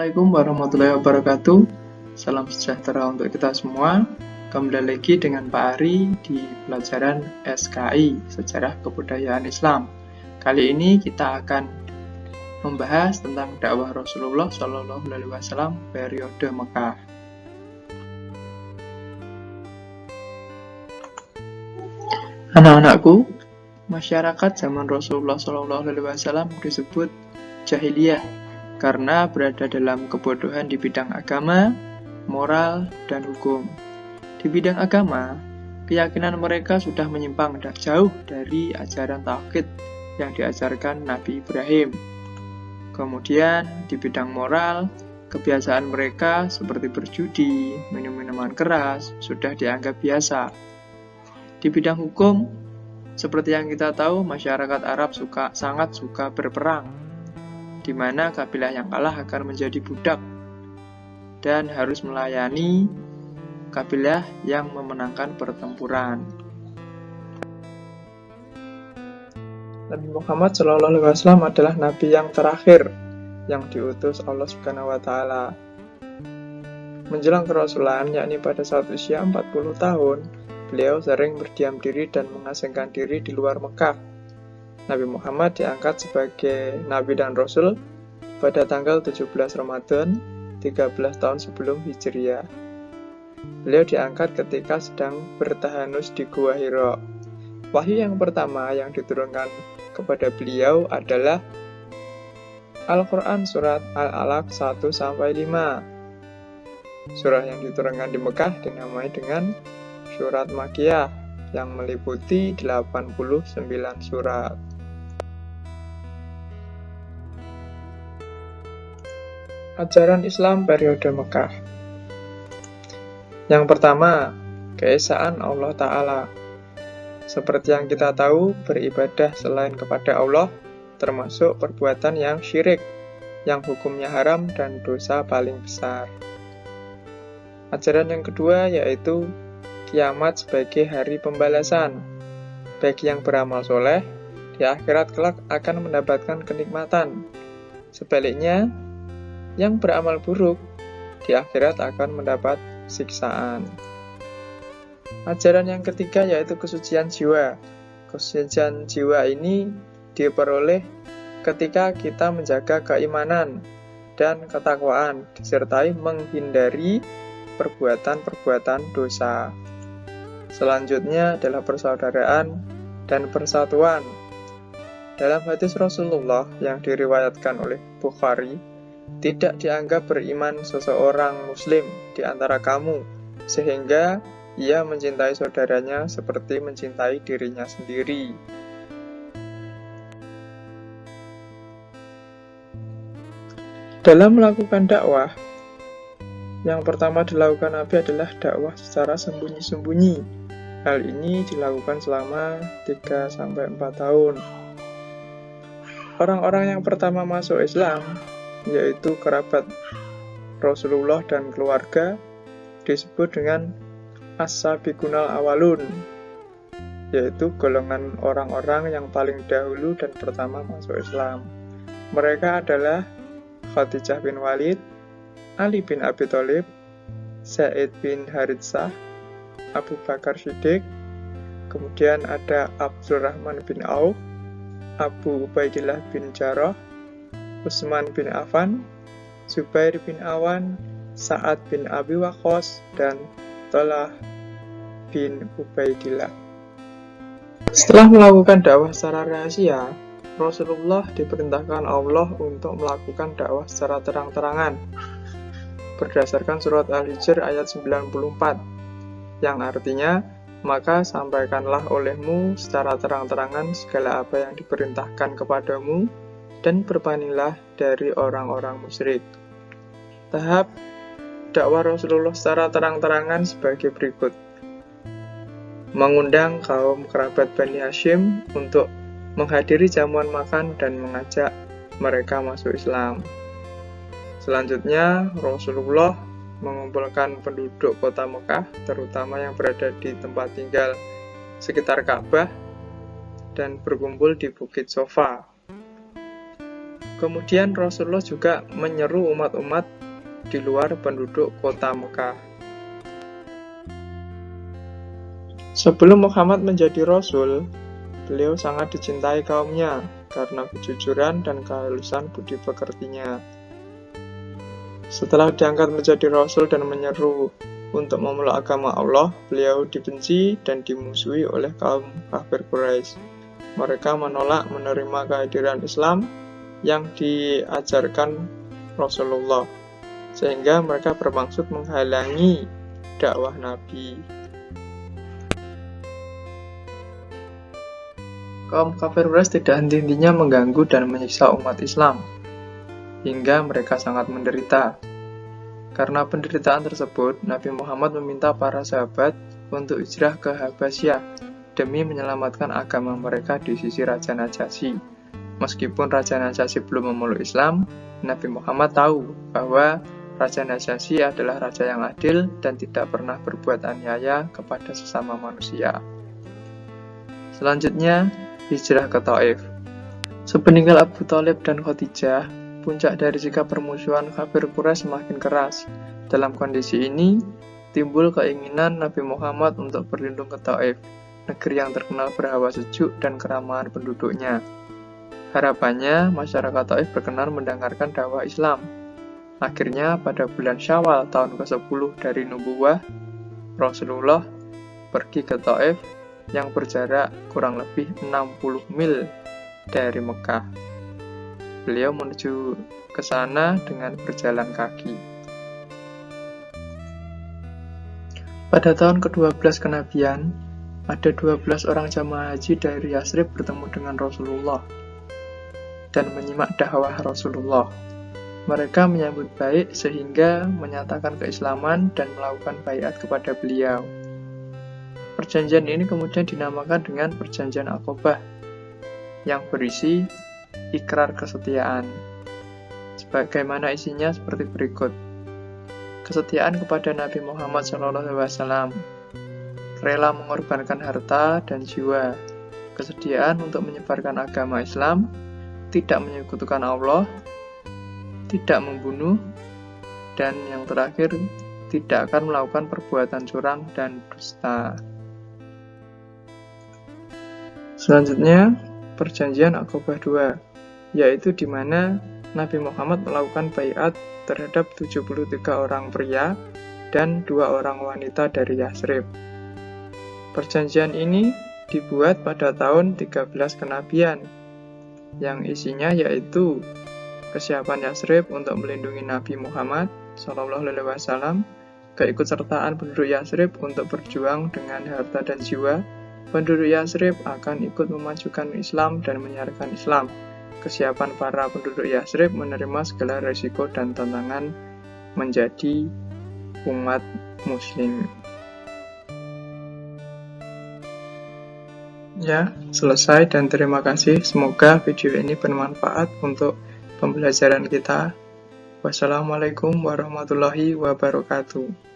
Assalamualaikum warahmatullahi wabarakatuh. Salam sejahtera untuk kita semua. Kembali lagi dengan Pak Ari di pelajaran SKI, Sejarah Kebudayaan Islam. Kali ini kita akan membahas tentang dakwah Rasulullah SAW periode Mekah. Anak-anakku, masyarakat zaman Rasulullah SAW disebut jahiliyah karena berada dalam kebodohan di bidang agama, moral, dan hukum. Di bidang agama, keyakinan mereka sudah menyimpang jauh dari ajaran tauhid yang diajarkan Nabi Ibrahim. Kemudian, di bidang moral, kebiasaan mereka seperti berjudi, minum minuman keras, sudah dianggap biasa. Di bidang hukum, seperti yang kita tahu, masyarakat Arab sangat suka berperang, di mana kabilah yang kalah akan menjadi budak dan harus melayani kabilah yang memenangkan pertempuran. Nabi Muhammad SAW adalah nabi yang terakhir yang diutus Allah Subhanahu wa taala. Menjelang kerasulan, yakni pada saat usia 40 tahun, beliau sering berdiam diri dan mengasingkan diri di luar Mekah. Nabi Muhammad diangkat sebagai Nabi dan Rasul pada tanggal 17 Ramadan 13 tahun sebelum Hijriah. Beliau diangkat ketika sedang bertahanus di Gua Hira. Wahyu yang pertama yang diturunkan kepada beliau adalah Al-Quran Surat Al-Alaq 1-5. Surah yang diturunkan di Mekah dinamai dengan Surat Makkiyah yang meliputi 89 surat. Ajaran Islam periode Mekah. Yang pertama, keesaan Allah Ta'ala. Seperti yang kita tahu, beribadah selain kepada Allah termasuk perbuatan yang syirik, yang hukumnya haram dan dosa paling besar. Ajaran yang kedua yaitu kiamat sebagai hari pembalasan. Bagi yang beramal soleh, di akhirat kelak akan mendapatkan kenikmatan. Sebaliknya, yang beramal buruk di akhirat akan mendapat siksaan. Ajaran yang ketiga yaitu kesucian jiwa. Kesucian jiwa ini diperoleh ketika kita menjaga keimanan dan ketakwaan disertai menghindari perbuatan-perbuatan dosa. Selanjutnya adalah persaudaraan dan persatuan. Dalam hadis Rasulullah yang diriwayatkan oleh Bukhari, tidak dianggap beriman seseorang muslim di antara kamu, sehingga ia mencintai saudaranya seperti mencintai dirinya sendiri. Dalam melakukan dakwah, yang pertama dilakukan Nabi adalah dakwah secara sembunyi-sembunyi. Hal ini dilakukan selama 3-4 tahun. Orang-orang yang pertama masuk Islam, yaitu kerabat Rasulullah dan keluarga, disebut dengan As-Sabiqunal Awalun, yaitu golongan orang-orang yang paling dahulu dan pertama masuk Islam. Mereka adalah Khadijah bin Walid, Ali bin Abi Thalib, Zaid bin Haritsah, Abu Bakar Siddiq, kemudian ada Abdurrahman bin Auf, Abu Ubaidillah bin Jarrah, Utsman bin Affan, Zubair bin Awan, Sa'ad bin Abi Waqqas, dan Talhah bin Ubaidillah. Setelah melakukan dakwah secara rahasia, Rasulullah diperintahkan Allah untuk melakukan dakwah secara terang-terangan berdasarkan surat Al-Hijr ayat 94 yang artinya, maka sampaikanlah olehmu secara terang-terangan segala apa yang diperintahkan kepadamu dan berpalinglah dari orang-orang musyrik. Tahap dakwah Rasulullah secara terang-terangan sebagai berikut. Mengundang kaum kerabat Bani Hashim untuk menghadiri jamuan makan dan mengajak mereka masuk Islam. Selanjutnya, Rasulullah mengumpulkan penduduk kota Mekah, terutama yang berada di tempat tinggal sekitar Ka'bah, dan berkumpul di Bukit Sofa. Kemudian Rasulullah juga menyeru umat-umat di luar penduduk kota Mekah. Sebelum Muhammad menjadi Rasul, beliau sangat dicintai kaumnya karena kejujuran dan kehalusan budi pekertinya. Setelah diangkat menjadi Rasul dan menyeru untuk memeluk agama Allah, beliau dibenci dan dimusuhi oleh kaum kafir Quraisy. Mereka menolak menerima kehadiran Islam yang diajarkan Rasulullah, sehingga mereka bermaksud menghalangi dakwah Nabi. Kaum kafir Quraisy tidak henti-hentinya mengganggu dan menyiksa umat Islam, hingga mereka sangat menderita. Karena penderitaan tersebut, Nabi Muhammad meminta para sahabat untuk hijrah ke Habasyah demi menyelamatkan agama mereka di sisi Raja Najasyi. Meskipun Raja Najasyi belum memeluk Islam, Nabi Muhammad tahu bahwa Raja Najasyi adalah raja yang adil dan tidak pernah berbuat aniaya kepada sesama manusia. Selanjutnya, hijrah ke Taif. Sepeninggal Abu Thalib dan Khadijah, puncak dari sikap permusuhan kafir Quraisy semakin keras. Dalam kondisi ini, timbul keinginan Nabi Muhammad untuk berlindung ke Taif, negeri yang terkenal berhawa sejuk dan keramahan penduduknya. Harapannya, masyarakat Taif berkenan mendengarkan dakwah Islam. Akhirnya, pada bulan Syawal tahun ke-10 dari nubuwah, Rasulullah pergi ke Taif yang berjarak kurang lebih 60 mil dari Mekah. Beliau menuju ke sana dengan berjalan kaki. Pada tahun ke-12 kenabian, ada 12 orang jamaah haji dari Yasrib bertemu dengan Rasulullah dan menyimak dakwah Rasulullah. Mereka menyambut baik sehingga menyatakan keislaman dan melakukan baiat kepada beliau. Perjanjian ini kemudian dinamakan dengan Perjanjian Aqobah yang berisi ikrar kesetiaan. Sebagaimana isinya seperti berikut. Kesetiaan kepada Nabi Muhammad SAW, rela mengorbankan harta dan jiwa, kesediaan untuk menyebarkan agama Islam, tidak menyekutukan Allah, tidak membunuh, dan yang terakhir, tidak akan melakukan perbuatan curang dan dusta. Selanjutnya, Perjanjian Aqobah II, yaitu di mana Nabi Muhammad melakukan baiat terhadap 73 orang pria dan 2 orang wanita dari Yasrib. Perjanjian ini dibuat pada tahun 13 kenabian, yang isinya yaitu kesiapan Yasrib untuk melindungi Nabi Muhammad SAW, keikutsertaan penduduk Yasrib untuk berjuang dengan harta dan jiwa. Penduduk Yasrib akan ikut memajukan Islam dan menyiarkan Islam. Kesiapan para penduduk Yasrib menerima segala risiko dan tantangan menjadi umat Muslim. Ya, selesai dan terima kasih. Semoga video ini bermanfaat untuk pembelajaran kita. Wassalamualaikum warahmatullahi wabarakatuh.